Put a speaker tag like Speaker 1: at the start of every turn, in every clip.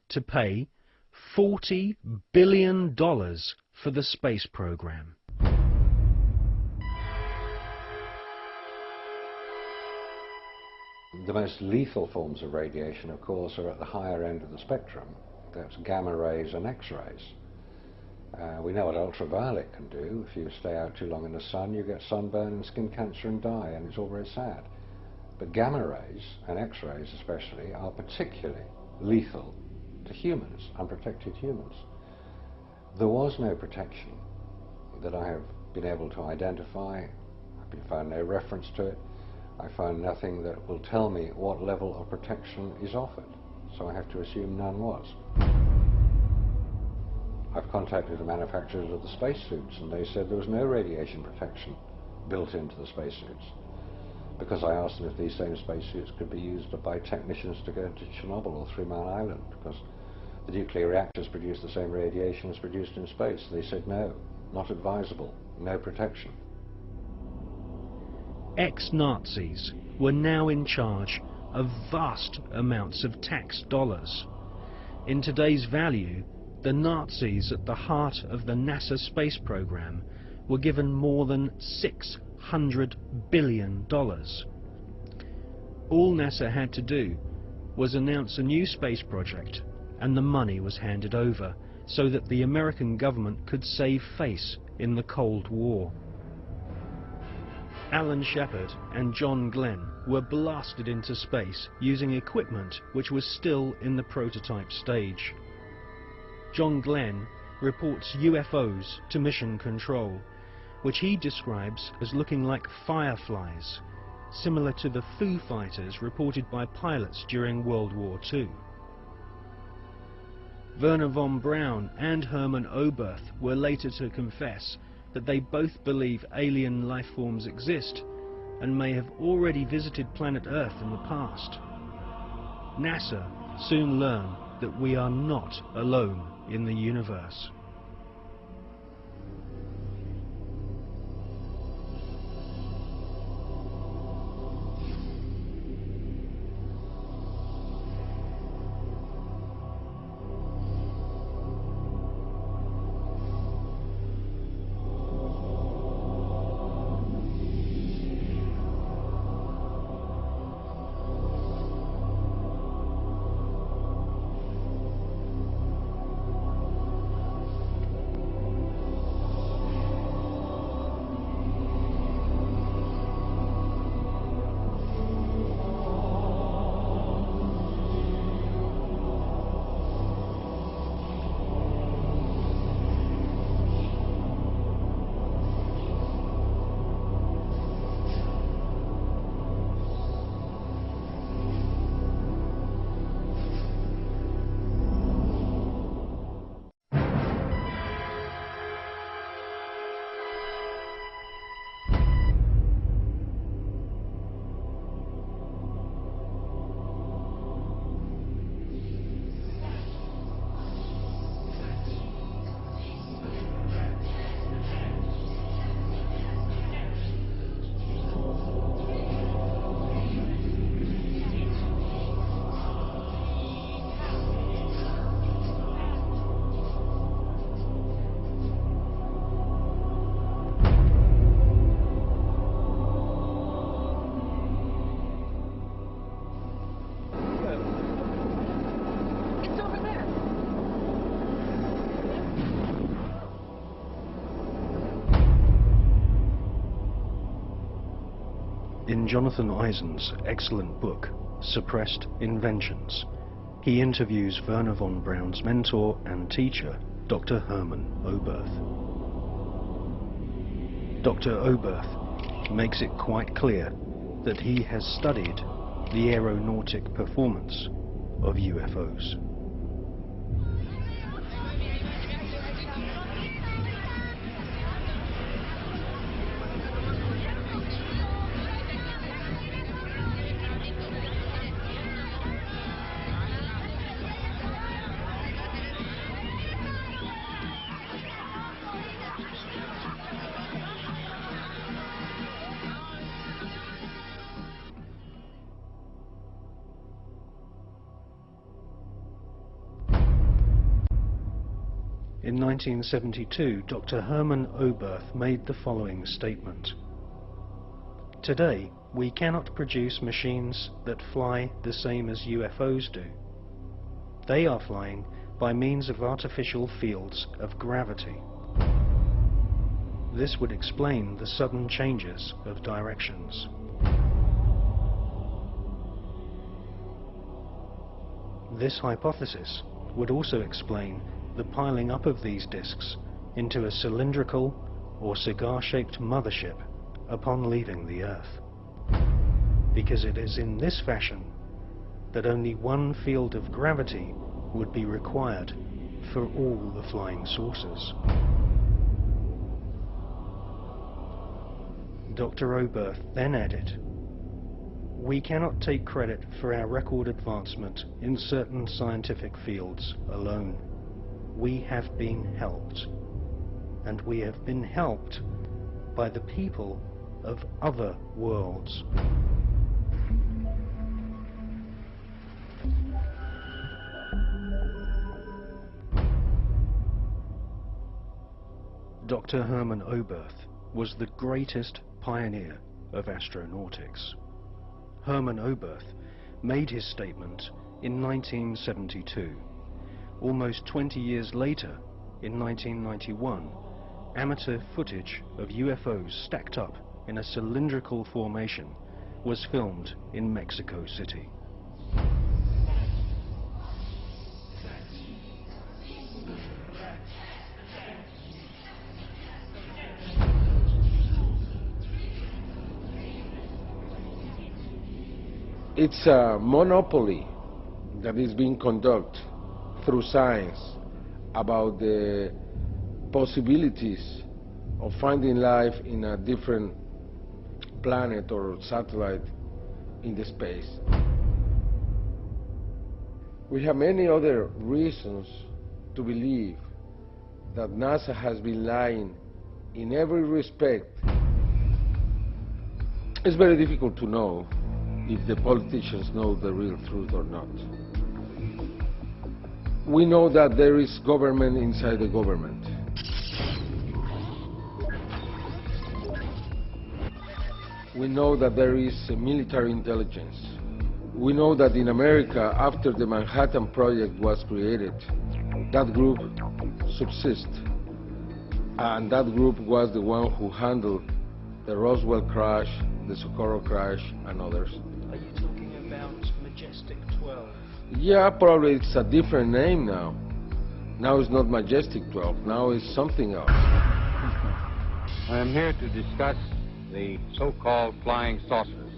Speaker 1: to pay $40 billion for the space program.
Speaker 2: The most lethal forms of radiation, of course, are at the higher end of the spectrum. That's gamma rays and X-rays. We know what ultraviolet can do. If you stay out too long in the sun, you get sunburn and skin cancer and die, and it's all very sad. But gamma rays, and X-rays especially, are particularly lethal to humans, unprotected humans. There was no protection that I have been able to identify. I've found no reference to it. I found nothing that will tell me what level of protection is offered, so I have to assume none was. I've contacted the manufacturers of the spacesuits, and they said there was no radiation protection built into the spacesuits, because I asked them if these same spacesuits could be used by technicians to go to Chernobyl or 3 Mile Island, because the nuclear reactors produce the same radiation as produced in space. They said no, not advisable, no protection.
Speaker 1: Ex-Nazis were now in charge of vast amounts of tax dollars. In today's value, the Nazis at the heart of the NASA space program were given more than $600 billion. All NASA had to do was announce a new space project, and the money was handed over so that the American government could save face in the Cold War. Alan Shepard and John Glenn were blasted into space using equipment which was still in the prototype stage. John Glenn reports UFOs to Mission Control, which he describes as looking like fireflies, similar to the Foo Fighters reported by pilots during World War II. Werner von Braun and Hermann Oberth were later to confess that they both believe alien life forms exist and may have already visited planet Earth in the past. NASA soon learned that we are not alone in the universe. In Jonathan Eisen's excellent book, Suppressed Inventions, he interviews Werner von Braun's mentor and teacher, Dr. Hermann Oberth. Dr. Oberth makes it quite clear that he has studied the aeronautic performance of UFOs. In 1972, Dr. Hermann Oberth made the following statement. Today, we cannot produce machines that fly the same as UFOs do. They are flying by means of artificial fields of gravity. This would explain the sudden changes of directions. This hypothesis would also explain the piling up of these disks into a cylindrical or cigar-shaped mothership upon leaving the Earth, because it is in this fashion that only one field of gravity would be required for all the flying saucers. Dr. Oberth then added, "We cannot take credit for our record advancement in certain scientific fields alone. We have been helped, and we have been helped by the people of other worlds." Dr. Hermann Oberth was the greatest pioneer of astronautics. Hermann Oberth made his statement in 1972. Almost 20 years later, in 1991, amateur footage of UFOs stacked up in a cylindrical formation was filmed in Mexico City.
Speaker 3: It's a monopoly that is being conducted through science about the possibilities of finding life in a different planet or satellite in the space. We have many other reasons to believe that NASA has been lying in every respect. It's very difficult to know if the politicians know the real truth or not. We know that there is government inside the government. We know that there is military intelligence. We know that in America, after the Manhattan Project was created, that group subsists. And that group was the one who handled the Roswell crash, the Socorro crash, and others.
Speaker 1: Are you talking about Majestic 12?
Speaker 3: Yeah, probably it's a different name now. Now it's not Majestic 12, now it's something else.
Speaker 4: I am here to discuss the so-called flying saucers.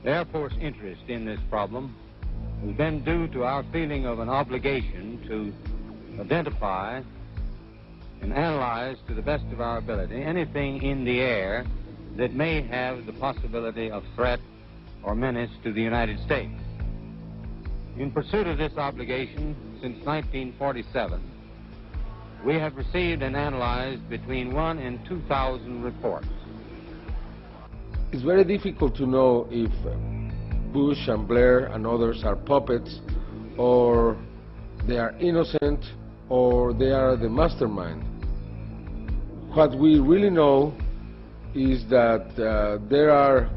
Speaker 4: The Air Force interest in this problem has been due to our feeling of an obligation to identify and analyze to the best of our ability anything in the air that may have the possibility of threat or menace to the United States. In pursuit of this obligation, since 1947, we have received and analyzed between 1,000 and 2,000 reports.
Speaker 3: It's very difficult to know if Bush and Blair and others are puppets, or they are innocent, or they are the mastermind. What we really know is that there are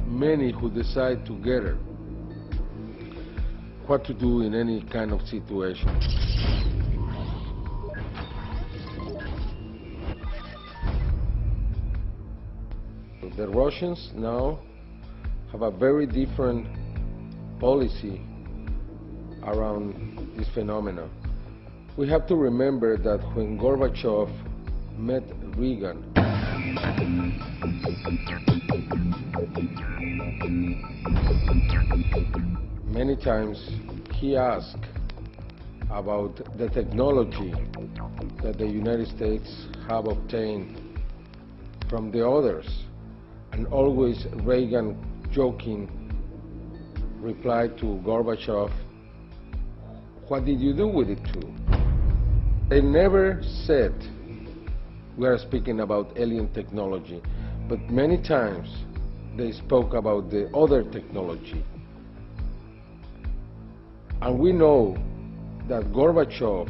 Speaker 3: many who decide together what to do in any kind of situation. The Russians now have a very different policy around this phenomena. We have to remember that when Gorbachev met Reagan, many times he asked about the technology that the United States have obtained from the others, and always Reagan, joking, replied to Gorbachev, "What did you do with it too?" They never said we are speaking about alien technology, but many times they spoke about the other technology. And we know that Gorbachev